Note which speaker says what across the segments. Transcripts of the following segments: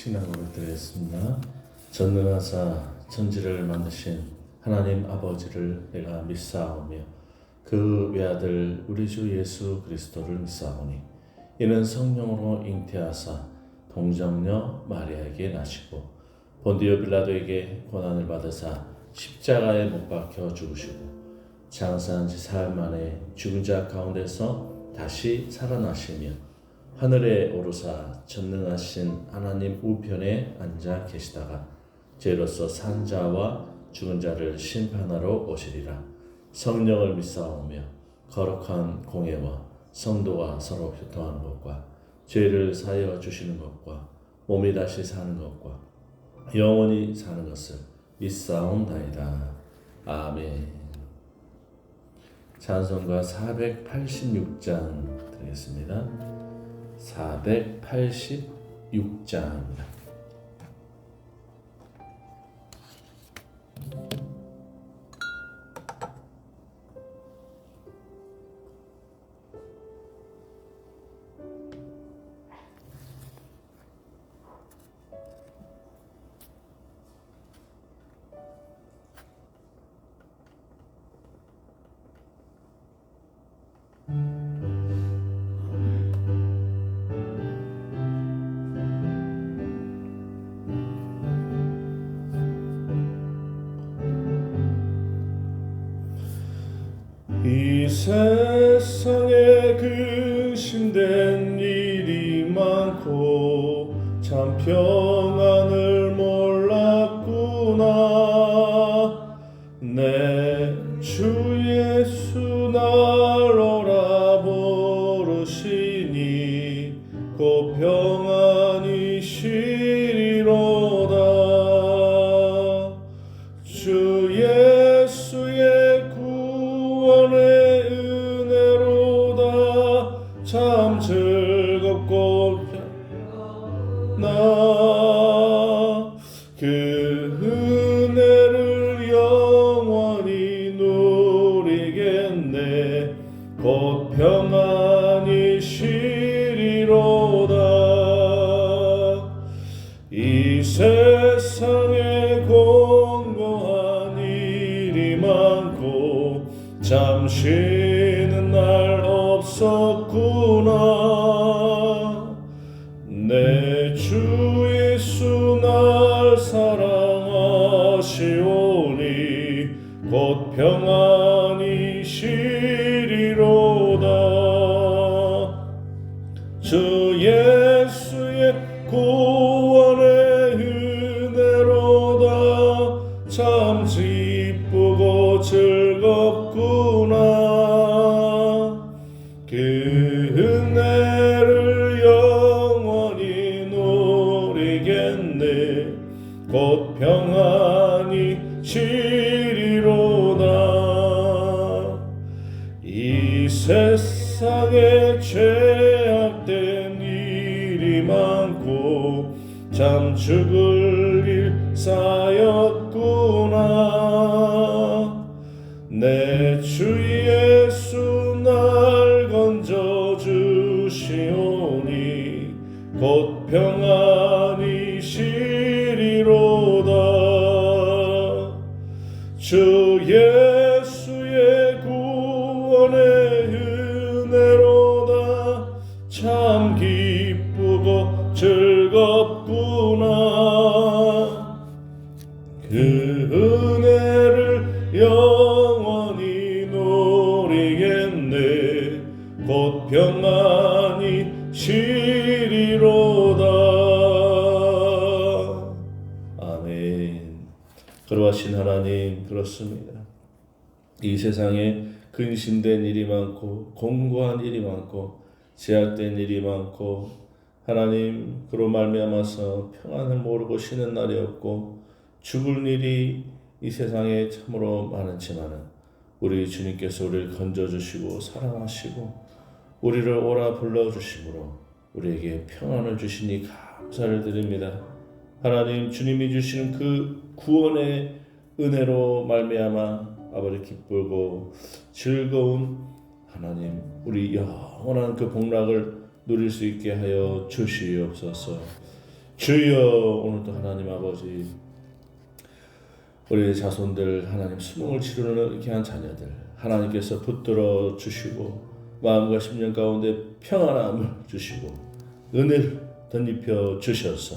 Speaker 1: 신앙으로 드리겠습니다. 전능하사 천지를 만드신 하나님 아버지를 내가 믿사오며 그 외아들 우리 주 예수 그리스도를 믿사오니 이는 성령으로 잉태하사 동정녀 마리아에게 나시고 본디오 빌라도에게 고난을 받으사 십자가에 못 박혀 죽으시고 장사한 지 사흘 만에 죽은 자 가운데서 다시 살아나시며 하늘에 오르사 전능하신 하나님 우편에 앉아 계시다가 죄로서 산 자와 죽은 자를 심판하러 오시리라. 성령을 믿사오며 거룩한 공예와 성도가 서로 교통하는 것과 죄를 사하여 주시는 것과 몸이 다시 사는 것과 영원히 사는 것을 믿사옵나이다. 아멘. 찬송가 486장 드리겠습니다. 486장입니다. 이 세상에 근심된 일이 많고 참 평안을 몰랐구나. 내 주 예수 날 오라 부르시니 곧 평안이 쉬리로다. 주 예수의 구원의 은혜로다. 참 즐겁고 나 그 은혜를 영원히 누리겠네. 곧 평안이 쉬리로다. 이 세상에 공고한 일이 많고 참 쉬는 날 없었구나. 내 주 예수 날 사랑하시오니 곧 평안이 쉬리로다. 주 예수의 구원의 은혜로다. 참 기쁘고 즐겁구나. 그 은혜를 영원히 누리겠네. 곧 평안이 쉬리로다. 이 세상에 죄악된 일이 많고 참 죽을 일 쌓였구나. 내 주 예수 날 건져주시오니 곧 평안이 쉬리로다. 주 예수의 구원의 은혜로다. 참 기쁘고 즐겁구나. 그 은혜를 영원히 누리겠네. 곧 평안이 쉬리로다. 아멘. 그러하신 하나님, 그렇습니다. 이 세상에 근심된 일이 많고 공고한 일이 많고 제약된 일이 많고 하나님 그로 말미암아서 평안을 모르고 쉬는 날이 없고 죽을 일이 이 세상에 참으로 많지만은 우리 주님께서 우리를 건져주시고 사랑하시고 우리를 오라 불러주심으로 우리에게 평안을 주시니 감사를 드립니다. 하나님 주님이 주시는 그 구원의 은혜로 말미암아 아버지 기쁘고 즐거운 하나님 우리 영원한 그 복락을 누릴 수 있게 하여 주시옵소서. 주여, 오늘도 하나님 아버지, 우리 자손들 하나님 수명을 치르는 귀한 자녀들 하나님께서 붙들어 주시고 마음과 심령 가운데 평안함을 주시고 은혜를 덧입혀 주셔서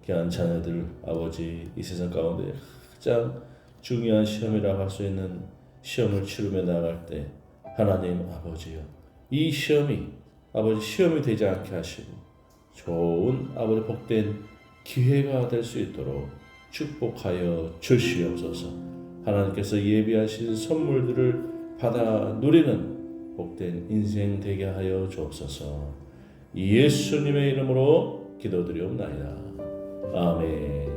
Speaker 1: 귀한 자녀들 아버지, 이 세상 가운데 가장 중요한 시험이라고 할 수 있는 시험을 치르며 나아갈 때 하나님 아버지여, 이 시험이 아버지 시험이 되지 않게 하시고 좋은 아버지 복된 기회가 될 수 있도록 축복하여 주시옵소서. 하나님께서 예비하신 선물들을 받아 누리는 복된 인생 되게 하여 주옵소서. 예수님의 이름으로 기도드리옵나이다. 아멘.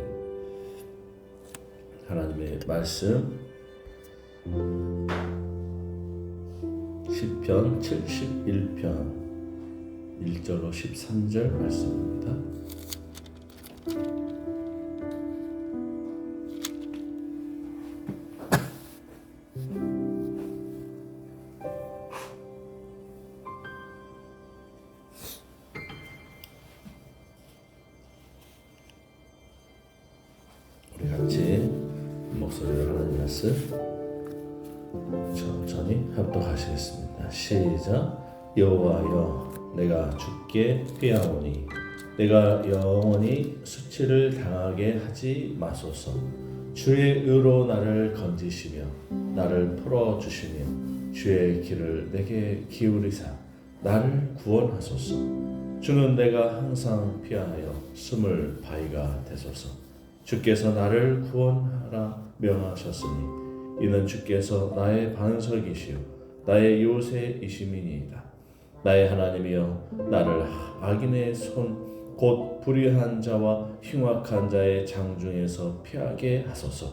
Speaker 1: 하나님의 말씀 시편 71편 1절로 13절 말씀입니다. 우리 같이 목소리로 하나님 말씀 천천히 합독하시겠습니다. 시작. 여호와여, 내가 주께 피하오니 내가 영원히 수치를 당하게 하지 마소서. 주의 의로 나를 건지시며 나를 풀어주시며 주의 길을 내게 기울이사 나를 구원하소서. 주는 내가 항상 피하여 숨을 바위가 되소서. 주께서 나를 구원하라 명하셨으니 이는 주께서 나의 반석이시요 나의 요새이심이니이다. 나의 하나님이여, 나를 악인의 손 곧 불의한 자와 흉악한 자의 장중에서 피하게 하소서.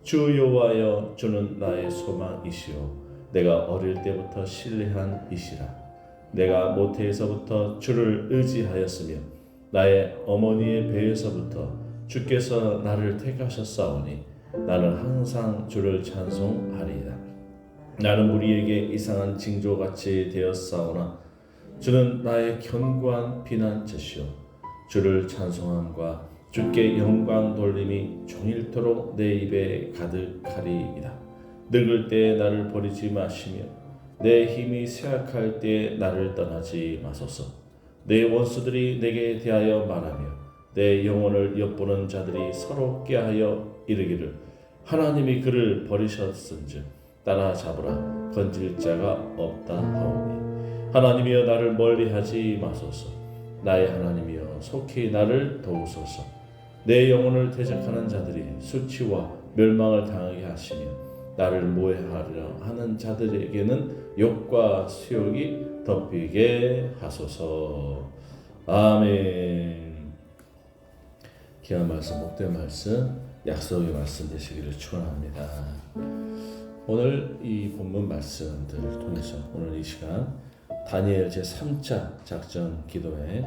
Speaker 1: 주 여호와여, 주는 나의 소망이시요 내가 어릴 때부터 신뢰한 이시라. 내가 모태에서부터 주를 의지하였으며 나의 어머니의 배에서부터 주께서 나를 택하셨사오니 나는 항상 주를 찬송하리이다. 나는 우리에게 이상한 징조같이 되었사오나 주는 나의 견고한 피난처시오. 주를 찬송함과 주께 영광 돌림이 종일토록 내 입에 가득하리이다. 늙을 때에 나를 버리지 마시며 내 힘이 쇠약할 때에 나를 떠나지 마소서. 내 원수들이 내게 대하여 말하며 내 영혼을 엿보는 자들이 서로 꾀하여 이르기를 하나님이 그를 버리셨은즉 따라잡으라 건질 자가 없다 하오니. 하나님이여, 나를 멀리하지 마소서. 나의 하나님이여, 속히 나를 도우소서. 내 영혼을 대적하는 자들이 수치와 멸망을 당하게 하시며 나를 모해하려 하는 자들에게는 욕과 수욕이 덮이게 하소서. 아멘. 귀한 말씀, 복된 말씀, 약속의 말씀 되시기를 축원합니다. 오늘 이 본문 말씀들을 통해서 오늘 이 시간 다니엘 제3차 작전 기도회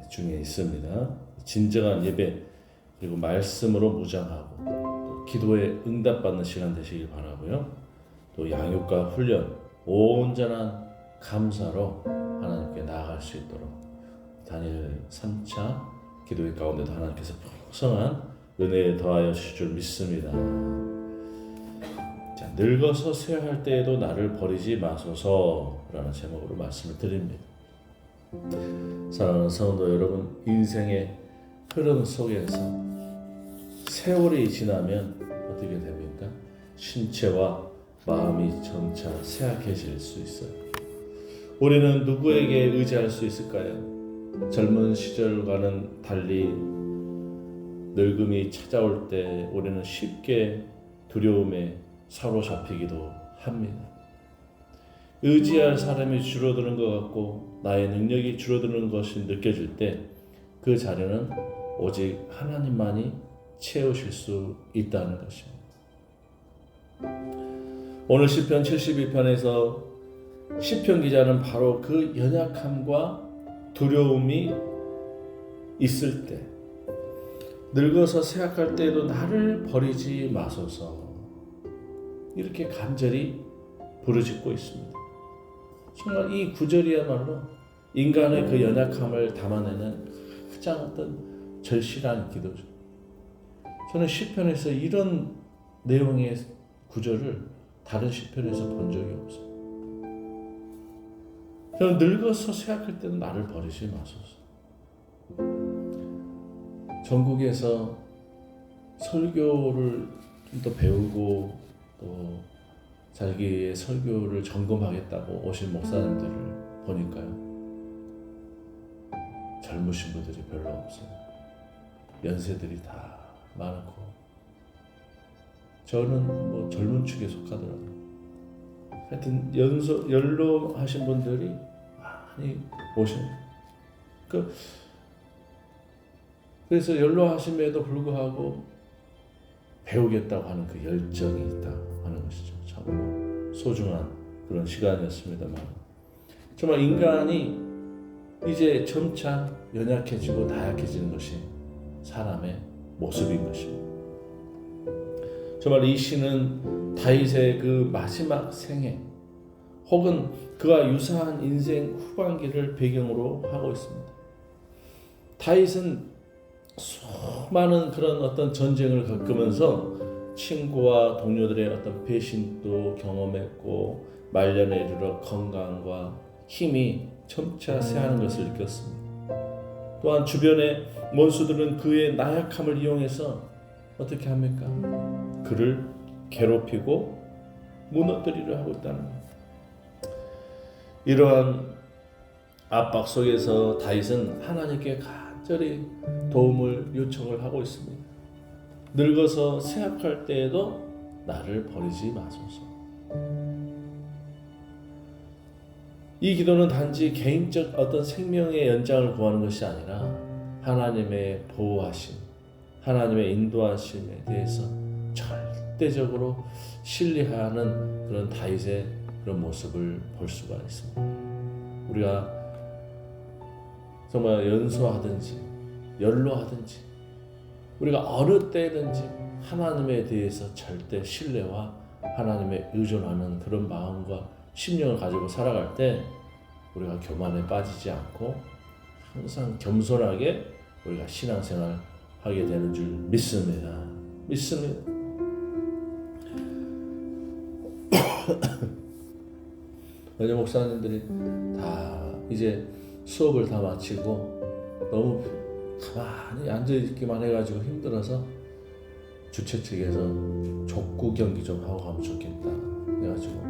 Speaker 1: 중에 있습니다. 진정한 예배 그리고 말씀으로 무장하고 또 기도에 응답받는 시간 되시길 바라고요. 또 양육과 훈련, 온전한 감사로 하나님께 나아갈 수 있도록 다니엘 3차 기도회 가운데도 하나님께서 풍성한 은혜에 더하여 주실 줄 믿습니다. 자, 늙어서 쇠할 때에도 나를 버리지 마소서라는 제목으로 말씀을 드립니다. 사랑하는 성도 여러분, 인생의 흐름 속에서 세월이 지나면 어떻게 됩니까? 신체와 마음이 점차 쇠약해질 수 있어요. 우리는 누구에게 의지할 수 있을까요? 젊은 시절과는 달리 늙음이 찾아올 때 우리는 쉽게 두려움에 사로잡히기도 합니다. 의지할 사람이 줄어드는 것 같고 나의 능력이 줄어드는 것이 느껴질 때 그 자리는 오직 하나님만이 채우실 수 있다는 것입니다. 오늘 시편 72편에서 시편 기자는 바로 그 연약함과 두려움이 있을 때, 늙어서 쇠약할 때에도 나를 버리지 마소서, 이렇게 간절히 부르짖고 있습니다. 정말 이 구절이야말로 인간의 그 연약함을 담아내는 가장 어떤 절실한 기도죠. 저는 시편에서 이런 내용의 구절을 다른 시편에서 본 적이 없어요. 저는 늙어서 생각할 때는 나를 버리지 마소서. 전국에서 설교를 좀 더 배우고 또 자기의 설교를 점검하겠다고 오신 목사님들을 보니까요, 젊으신 분들이 별로 없어요. 연세들이 다 많고, 저는 뭐 젊은 축에 속하더라고요. 하여튼 연로하신 분들이 많이 오셔요. 그래서 연로하심에도 불구하고 배우겠다고 하는 그 열정이 있다 하는 것이죠. 참 소중한 그런 시간이었습니다만, 정말 인간이 이제 점차 연약해지고 나약해지는 것이 사람의 모습인 것입니다. 정말 이 시는 다윗의 그 마지막 생애 혹은 그와 유사한 인생 후반기를 배경으로 하고 있습니다. 다윗은 수많은 그런 어떤 전쟁을 겪으면서 친구와 동료들의 어떤 배신도 경험했고, 말년에 이르러 건강과 힘이 점차 쇠하는 것을 느꼈습니다. 또한 주변의 원수들은 그의 나약함을 이용해서 어떻게 합니까? 그를 괴롭히고 무너뜨리려 하고 있다는 것. 이러한 압박 속에서 다윗은 하나님께 간절히 도움을 요청을 하고 있습니다. 늙어서 쇠약할 때에도 나를 버리지 마소서. 이 기도는 단지 개인적 어떤 생명의 연장을 구하는 것이 아니라 하나님의 보호하심, 하나님의 인도하심에 대해서 절대적으로 신뢰하는 그런 다윗의 그런 모습을 볼 수가 있습니다. 우리가 정말 연소하든지 연로하든지 우리가 어느 때든지 하나님에 대해서 절대 신뢰와 하나님에 의존하는 그런 마음과 심령을 가지고 살아갈 때 우리가 교만에 빠지지 않고 항상 겸손하게 우리가 신앙생활 하게 되는 줄 믿습니다. 어제 목사님들이 다 이제 수업을 다 마치고 너무 가만히 앉아있기만 해가지고 힘들어서 주최 측에서 족구 경기 좀 하고 가면 좋겠다 해가지고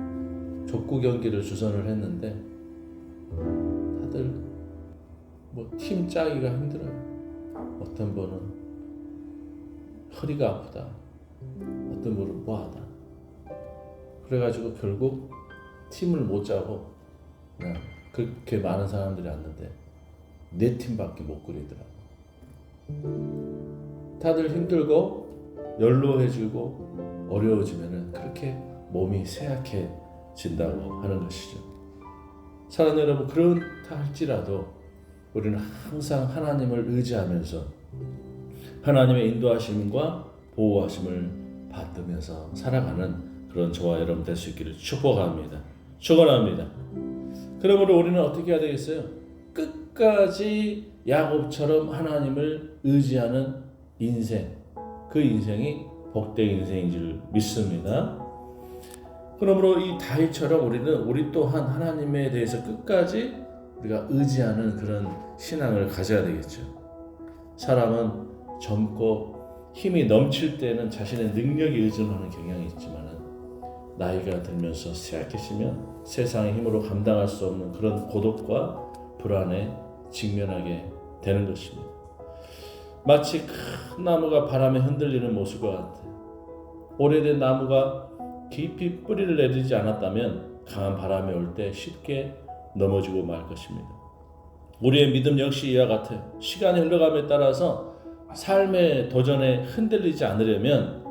Speaker 1: 족구 경기를 주선을 했는데 다들 뭐 팀 짜기가 힘들어요. 어떤 분은 허리가 아프다, 어떤 분은 뭐하다. 그래가지고 결국 팀을 못 짜고 그냥 그렇게 많은 사람들이 왔는데 4팀밖에 못 그리더라고. 다들 힘들고 연로해지고 어려워지면은 그렇게 몸이 쇠약해진다고 하는 것이죠. 사랑하는 여러분, 그렇다 할지라도 우리는 항상 하나님을 의지하면서 하나님의 인도하심과 보호하심을 받으면서 살아가는 그런 저와 여러분 될 수 있기를 축원합니다. 그러므로 우리는 어떻게 해야 되겠어요? 끝까지 야곱처럼 하나님을 의지하는 인생, 그 인생이 복된 인생인 줄 믿습니다. 그러므로 이 다윗처럼 우리 또한 하나님에 대해서 끝까지 우리가 의지하는 그런 신앙을 가져야 되겠죠. 사람은 젊고 힘이 넘칠 때는 자신의 능력에 의존하는 경향이 있지만 나이가 들면서 쇠약해지면 세상의 힘으로 감당할 수 없는 그런 고독과 불안에 직면하게 되는 것입니다. 마치 큰 나무가 바람에 흔들리는 모습과 같아요. 오래된 나무가 깊이 뿌리를 내리지 않았다면 강한 바람이 올 때 쉽게 넘어지고 말 것입니다. 우리의 믿음 역시 이와 같아요. 시간이 흘러감에 따라서 삶의 도전에 흔들리지 않으려면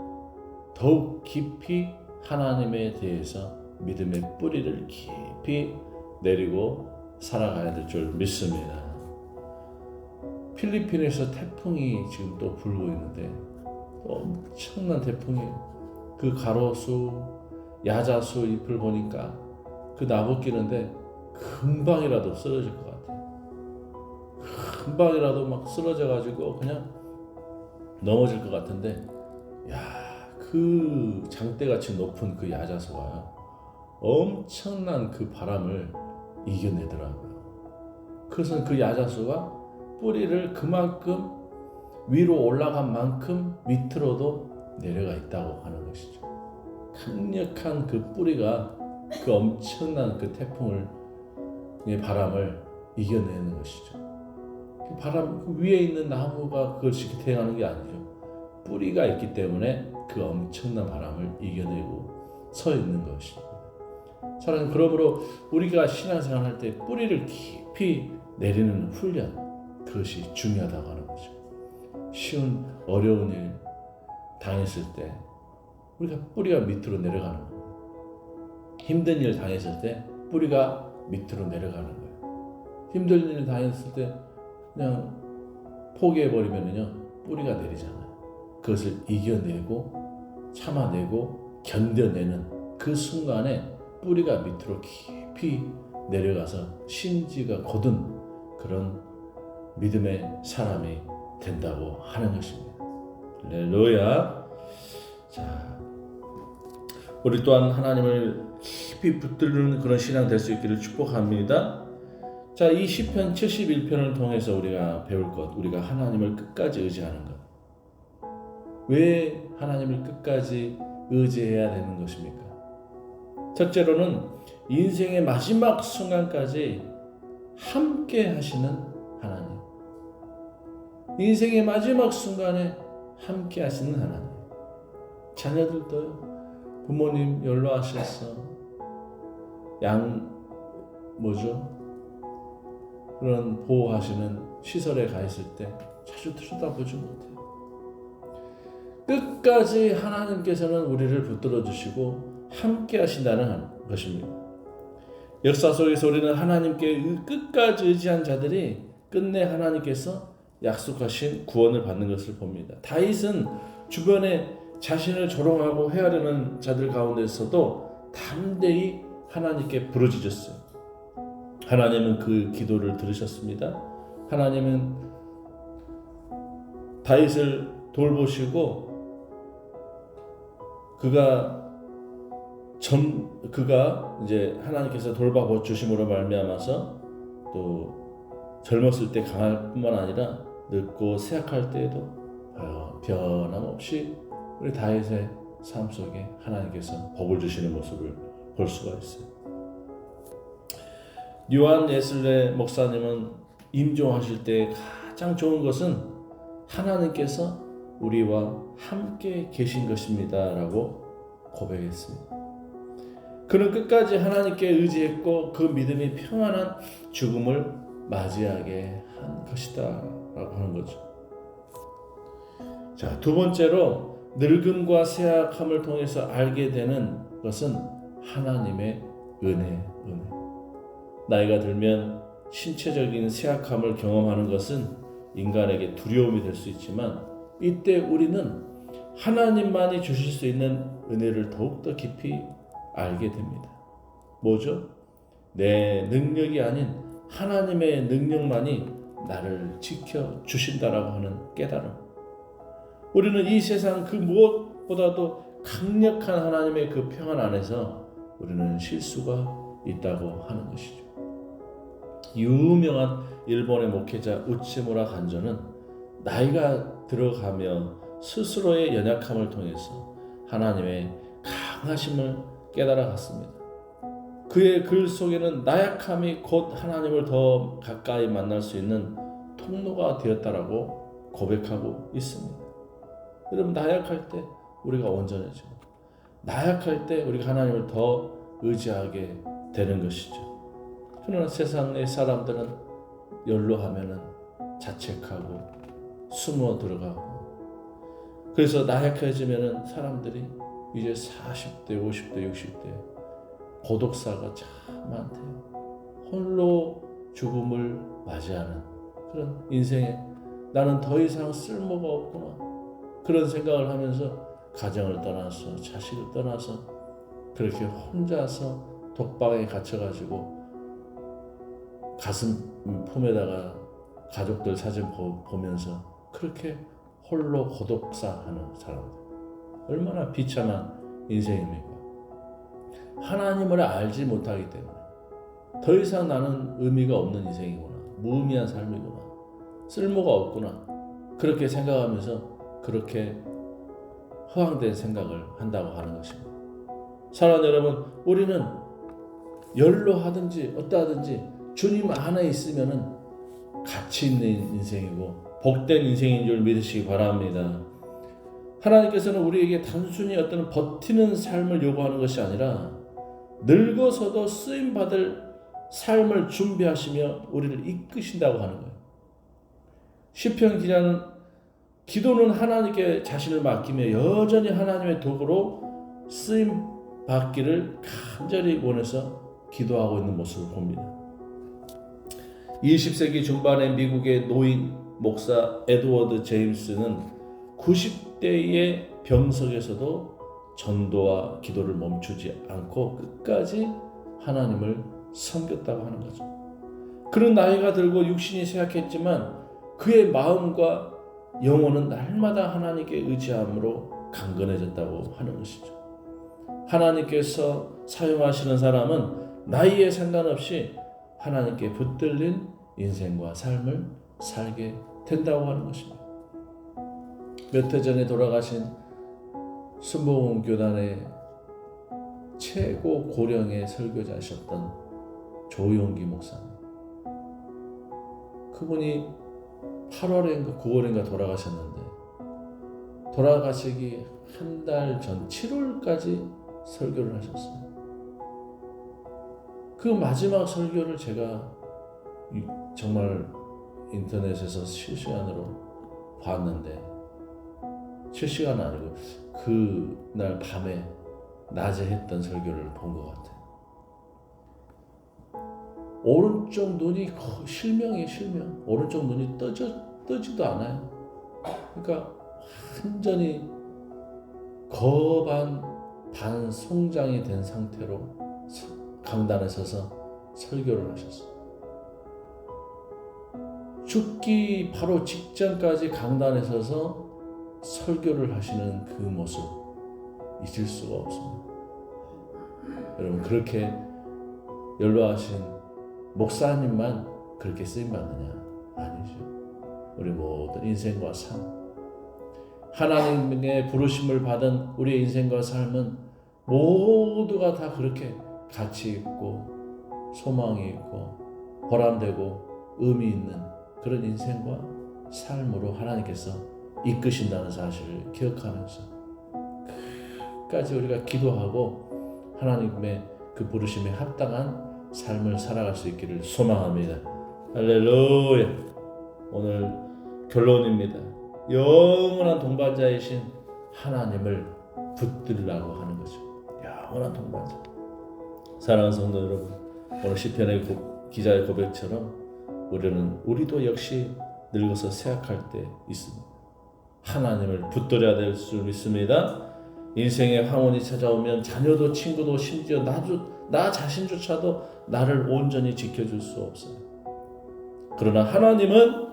Speaker 1: 더욱 깊이 하나님에 대해서 믿음의 뿌리를 깊이 내리고 살아가야 될 줄 믿습니다. 필리핀에서 태풍이 지금 또 불고 있는데 엄청난 태풍이에요. 그 가로수, 야자수 잎을 보니까 그 나무 끼는데 금방이라도 쓰러질 것 같아요. 금방이라도 막 쓰러져 가지고 그냥 넘어질 것 같은데, 그 장대같이 높은 그 야자수가요, 엄청난 그 바람을 이겨내더라고요. 그래서 그 야자수가 뿌리를 그만큼 위로 올라간 만큼 밑으로도 내려가 있다고 하는 것이죠. 강력한 그 뿌리가 그 엄청난 그 태풍을, 바람을 이겨내는 것이죠. 그 바람, 그 위에 있는 나무가 그걸 지탱하는 게 아니죠. 뿌리가 있기 때문에 그 엄청난 바람을 이겨내고 서 있는 것입니다. 사랑하는, 그러므로 우리가 신앙생활 할 때 뿌리를 깊이 내리는 훈련, 그것이 중요하다고 하는 거죠. 쉬운 어려운 일 당했을 때 우리가 뿌리가 밑으로 내려가는 거예요. 힘든 일 당했을 때 뿌리가 밑으로 내려가는 거예요. 힘든 일 당했을 때 그냥 포기해버리면요, 뿌리가 내리잖아요. 그것을 이겨내고 참아내고 견뎌내는 그 순간에 뿌리가 밑으로 깊이 내려가서 심지가 곧은 그런 믿음의 사람이 된다고 하는 것입니다. 할렐루야. 자, 우리 또한 하나님을 깊이 붙들는 그런 신앙 될 수 있기를 축복합니다. 자, 이 시편 71편을 통해서 우리가 배울 것, 우리가 하나님을 끝까지 의지하는 것. 왜 하나님을 끝까지 의지해야 되는 것입니까? 첫째로는 인생의 마지막 순간까지 함께 하시는 하나님. 인생의 마지막 순간에 함께 하시는 하나님. 자녀들도요, 부모님 연로하셨어, 그런 보호하시는 시설에 가 있을 때 자주 들여다보지 못해요. 끝까지 하나님께서는 우리를 붙들어 주시고 함께 하신다는 것입니다. 역사 속에서 우리는 하나님께 끝까지 의지한 자들이 끝내 하나님께서 약속하신 구원을 받는 것을 봅니다. 다윗은 주변에 자신을 조롱하고 헤아리는 자들 가운데서도 담대히 하나님께 부르짖었어요. 하나님은 그 기도를 들으셨습니다. 하나님은 다윗을 돌보시고 그가 이제 하나님께서 돌봐 주심으로 말미암아서 또 젊었을 때 강할 뿐만 아니라 늙고 쇠약할 때에도 변함없이 우리 다윗의 삶 속에 하나님께서 복을 주시는 모습을 볼 수가 있어요. 요한 예슬레 목사님은 임종하실 때 가장 좋은 것은 하나님께서 우리와 함께 계신 것입니다 라고 고백했습니다. 그는 끝까지 하나님께 의지했고 그 믿음이 평안한 죽음을 맞이하게 한 것이다 라고 하는 거죠. 자, 두 번째로 늙음과 쇠약함을 통해서 알게 되는 것은 하나님의 은혜. 나이가 들면 신체적인 쇠약함을 경험하는 것은 인간에게 두려움이 될 수 있지만 이때 우리는 하나님만이 주실 수 있는 은혜를 더욱더 깊이 알게 됩니다. 뭐죠? 내 능력이 아닌 하나님의 능력만이 나를 지켜주신다라고 하는 깨달음. 우리는 이 세상 그 무엇보다도 강력한 하나님의 그 평안 안에서 우리는 쉴 수가 있다고 하는 것이죠. 유명한 일본의 목회자 우치무라 간조는 나이가 들어가며 스스로의 연약함을 통해서 하나님의 강하심을 깨달아갔습니다. 그의 글 속에는 나약함이 곧 하나님을 더 가까이 만날 수 있는 통로가 되었다라고 고백하고 있습니다. 여러분, 나약할 때 우리가 온전해져. 나약할 때 우리가 하나님을 더 의지하게 되는 것이죠. 그러나 세상의 사람들은 연로하면은 자책하고 숨어 들어가고, 그래서 나약해지면은 사람들이 이제 40대, 50대, 60대 고독사가 참 많대요. 홀로 죽음을 맞이하는 그런 인생에 나는 더 이상 쓸모가 없구나, 그런 생각을 하면서 가정을 떠나서 자식을 떠나서 그렇게 혼자서 독방에 갇혀가지고 가슴 품에다가 가족들 사진 보면서 그렇게 홀로 고독사하는 사람들, 얼마나 비참한 인생입니까? 하나님을 알지 못하기 때문에 더 이상 나는 의미가 없는 인생이구나, 무의미한 삶이구나, 쓸모가 없구나, 그렇게 생각하면서 그렇게 허황된 생각을 한다고 하는 것입니다. 사랑하는 여러분, 우리는 연로하든지 어떠하든지 주님 안에 있으면은 가치 있는 인생이고 복된 인생인 줄 믿으시기 바랍니다. 하나님께서는 우리에게 단순히 어떤 버티는 삶을 요구하는 것이 아니라 늙어서도 쓰임받을 삶을 준비하시며 우리를 이끄신다고 하는 거예요. 시편 기자는 기도는 하나님께 자신을 맡기며 여전히 하나님의 도구로 쓰임받기를 간절히 원해서 기도하고 있는 모습을 봅니다. 20세기 중반의 미국의 노인 목사 에드워드 제임스는 90대의 병석에서도 전도와 기도를 멈추지 않고 끝까지 하나님을 섬겼다고 하는 거죠. 그런 나이가 들고 육신이 쇠약했지만 그의 마음과 영혼은 날마다 하나님께 의지함으로 강건해졌다고 하는 것이죠. 하나님께서 사용하시는 사람은 나이에 상관없이 하나님께 붙들린 인생과 삶을 살게 된다고 하는 것입니다. 몇 해 전에 돌아가신 순복음교단의 최고 고령의 설교자셨던 조용기 목사님, 그분이 8월인가 9월인가 돌아가셨는데 돌아가시기 한 달 전 7월까지 설교를 하셨어요. 그 마지막 설교를 제가 정말 인터넷에서 실시간으로 봤는데, 실시간은 아니고 그날 밤에 낮에 했던 설교를 본 것 같아요. 오른쪽 눈이 실명이에요, 실명. 오른쪽 눈이 뜨지도 않아요. 그러니까 완전히 반 송장이 된 상태로 강단에 서서 설교를 하셨어요. 죽기 바로 직전까지 강단에 서서 설교를 하시는 그 모습 잊을 수가 없습니다. 여러분, 그렇게 연로하신 목사님만 그렇게 쓰임받느냐? 아니죠. 우리 모든 인생과 삶, 하나님의 부르심을 받은 우리의 인생과 삶은 모두가 다 그렇게 가치 있고 소망이 있고 보람되고 의미 있는 그런 인생과 삶으로 하나님께서 이끄신다는 사실을 기억하면서 끝까지 우리가 기도하고 하나님의 그 부르심에 합당한 삶을 살아갈 수 있기를 소망합니다. 할렐루야. 오늘 결론입니다. 영원한 동반자이신 하나님을 붙들라고 하는 거죠. 영원한 동반자. 사랑하는 성도 여러분, 오늘 시편의 기자의 고백처럼 우리도 역시 늙어서 쇠약할 때 있습니다. 하나님을 붙들어야 될 줄 믿습니다. 인생의 황혼이 찾아오면 자녀도 친구도 심지어 나 자신조차도 나를 온전히 지켜줄 수 없어요. 그러나 하나님은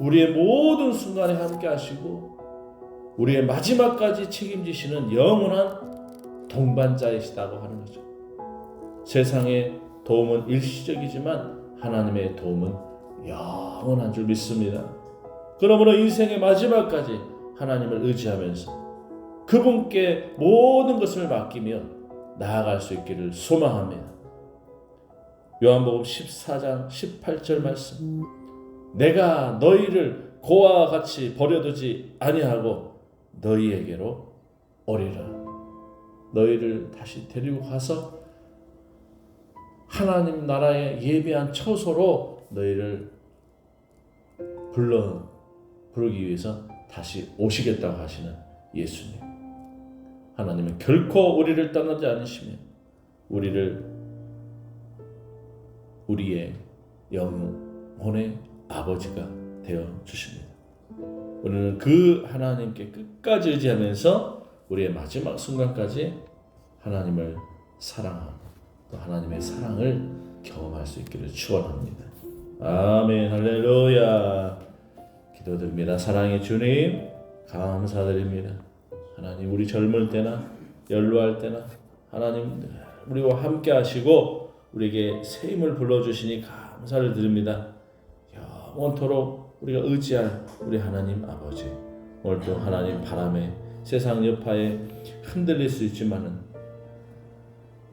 Speaker 1: 우리의 모든 순간에 함께 하시고 우리의 마지막까지 책임지시는 영원한 동반자이시다고 하는 거죠. 세상의 도움은 일시적이지만 하나님의 도움은 영원한 줄 믿습니다. 그러므로 인생의 마지막까지 하나님을 의지하면서 그분께 모든 것을 맡기며 나아갈 수 있기를 소망합니다. 요한복음 14장 18절 말씀, 내가 너희를 고아와 같이 버려두지 아니하고 너희에게로 오리라. 너희를 다시 데리고 가서 하나님 나라에 예비한 처소로 너희를 부르기 위해서 다시 오시겠다고 하시는 예수님. 하나님은 결코 우리를 떠나지 않으시며 우리의 영혼의 아버지가 되어 주십니다. 우리는 그 하나님께 끝까지 의지하면서 우리의 마지막 순간까지 하나님을 사랑하고 또 하나님의 사랑을 경험할 수 있기를 축원합니다. 아멘. 할렐루야. 기도드립니다. 사랑의 주님, 감사드립니다. 하나님, 우리 젊을 때나 연로할 때나 하나님 우리와 함께 하시고 우리에게 새 힘을 불러주시니 감사를 드립니다. 영원토록 우리가 의지할 우리 하나님 아버지, 오늘도 하나님 바람에 세상 여파에 흔들릴 수 있지만은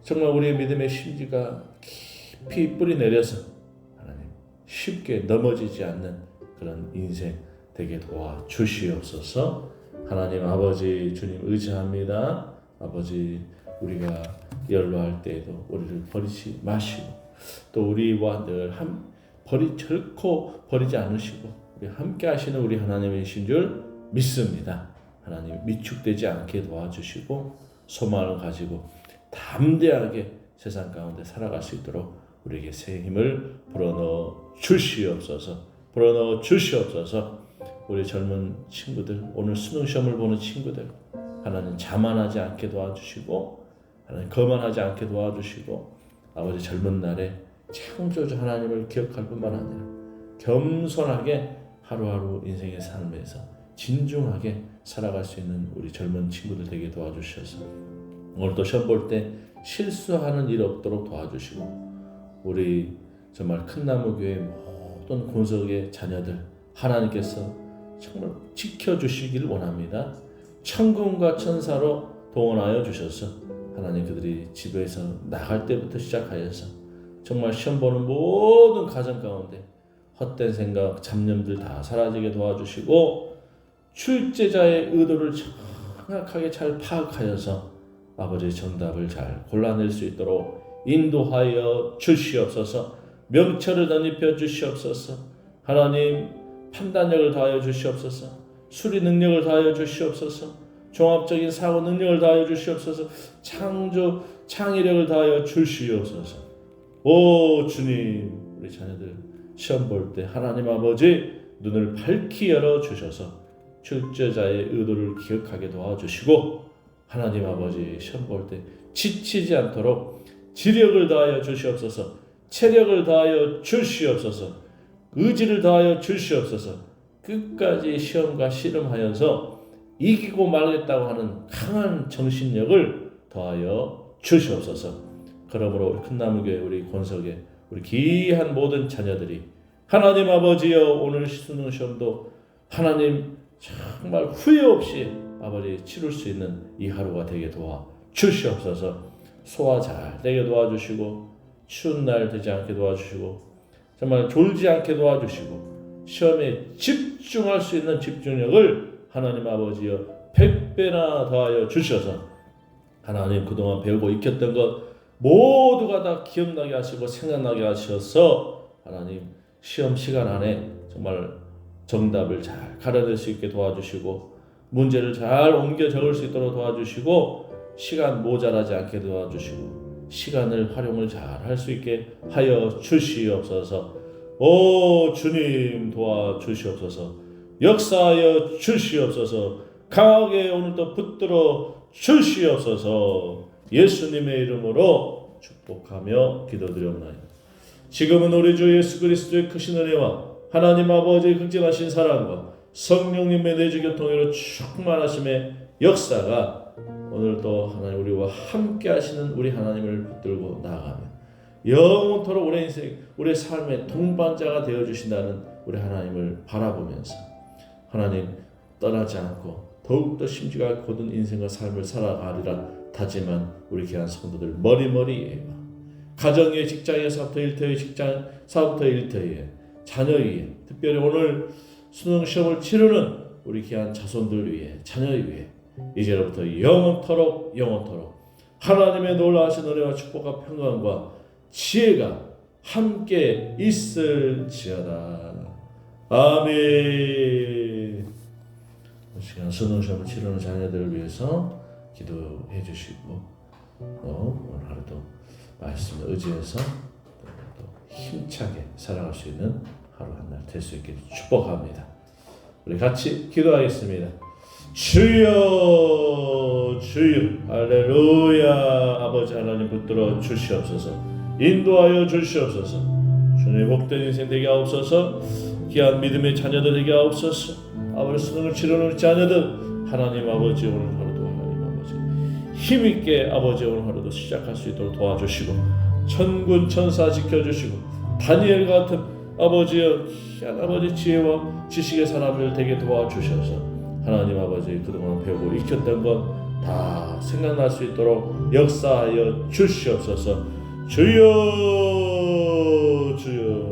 Speaker 1: 정말 우리의 믿음의 심지가 깊이 뿌리 내려서 하나님 쉽게 넘어지지 않는 그런 인생 되게 도와주시옵소서. 하나님 아버지, 주님 의지합니다. 아버지, 우리가 연로할 때에도 우리를 버리지 마시고 또 우리와 늘 결코 버리지 않으시고 우리 함께 하시는 우리 하나님이신 줄 믿습니다. 하나님 위축되지 않게 도와주시고 소망을 가지고 담대하게 세상 가운데 살아갈 수 있도록 우리에게 새 힘을 불어넣어 주시옵소서. 우리 젊은 친구들, 오늘 수능 시험을 보는 친구들, 하나님 자만하지 않게 도와주시고 하나님 거만하지 않게 도와주시고 아버지 젊은 날에 창조주 하나님을 기억할 뿐만 아니라 겸손하게 하루하루 인생의 삶에서 진중하게 살아갈 수 있는 우리 젊은 친구들 되게 도와주셔서 오늘도 시험 볼 때 실수하는 일 없도록 도와주시고 우리 정말 큰나무교회 모든 권석의 자녀들 하나님께서 정말 지켜주시길 원합니다. 천군과 천사로 동원하여 주셔서 하나님 그들이 집에서 나갈 때부터 시작하여서 정말 시험 보는 모든 가정 가운데 헛된 생각, 잡념들 다 사라지게 도와주시고 출제자의 의도를 정확하게 잘 파악하여서 아버지의 정답을 잘 골라낼 수 있도록 인도하여 주시옵소서. 명철을 덧입혀 주시옵소서. 하나님 판단력을 더하여 주시옵소서. 수리 능력을 더하여 주시옵소서. 종합적인 사고 능력을 더하여 주시옵소서. 창의력을 더하여 주시옵소서. 오 주님, 우리 자녀들 시험 볼 때 하나님 아버지 눈을 밝히 열어 주셔서 출제자의 의도를 기억하게 도와주시고 하나님 아버지 시험 볼 때 지치지 않도록 지력을 다하여 주시옵소서. 체력을 다하여 주시옵소서. 의지를 다하여 주시옵소서. 끝까지 시험과 씨름하여서 이기고 말겠다고 하는 강한 정신력을 더하여 주시옵소서. 그러므로 우리 큰나무교회 우리 권석의 우리 귀한 모든 자녀들이 하나님 아버지여 오늘 수능 시험도 하나님 정말 후회 없이 아버지 치룰 수 있는 이 하루가 되게 도와 주시옵소서. 소화 잘 되게 도와주시고 추운 날 되지 않게 도와주시고 정말 졸지 않게 도와주시고 시험에 집중할 수 있는 집중력을 하나님 아버지여 100배나 더하여 주셔서 하나님 그동안 배우고 익혔던 것 모두가 다 기억나게 하시고 생각나게 하셔서 하나님 시험 시간 안에 정말 정답을 잘 가려낼 수 있게 도와주시고 문제를 잘 옮겨 적을 수 있도록 도와주시고 시간 모자라지 않게 도와주시고 시간을 활용을 잘 할 수 있게 하여 주시옵소서. 오 주님 도와주시옵소서. 역사하여 주시옵소서. 강하게 오늘도 붙들어 주시옵소서. 예수님의 이름으로 축복하며 기도드리옵나이다. 지금은 우리 주 예수 그리스도의 크신 은혜와 하나님 아버지의 극진하신 사랑과 성령님의 내주 교통으로 충만하심의 역사가 오늘도 하나님 우리와 함께 하시는 우리 하나님을 붙들고 나아가며 영원토록 우리 인생 우리의 삶의 동반자가 되어주신다는 우리 하나님을 바라보면서 하나님 떠나지 않고 더욱더 심지가 고든 인생과 삶을 살아가리라 다짐한 우리 귀한 성도들 머리머리에 가정의 직장에서부터 일터의 직장 사업부터 일터에 자녀 위에 특별히 오늘 수능 시험을 치르는 우리 귀한 자손들 위에 자녀 위에 이제로부터 영원토록 하나님의 놀라우신 은혜와 축복과 평강과 지혜가 함께 있을지어다. 아멘. 이 시간 수능 시험을 치르는 자녀들을 위해서 기도해 주시고 오늘 하루도 말씀을 의지해서 또 힘차게 살아갈 수 있는 하루 한 날 될 수 있게 축복합니다. 우리 같이 기도하겠습니다. 주여 주여 할렐루야. 아버지 하나님 붙들어 주시옵소서. 인도하여 주시옵소서. 주 주님 복된 인생 되게 하옵소서. 귀한 믿음의 자녀들 되게 하옵소서. 아버지 수능을 치르는 자녀들 하나님 아버지 오늘 하루도 하나님 아버지 힘있게 아버지 오늘 하루도 시작할 수 있도록 도와주시고 천군 천사 지켜주시고 다니엘 같은 아버지여 귀한 아버지 지혜와 지식의 사람들 되게 도와주셔서 하나님 아버지 그동안 배우고 익혔던 것 다 생각날 수 있도록 역사하여 주시옵소서. 주여 주여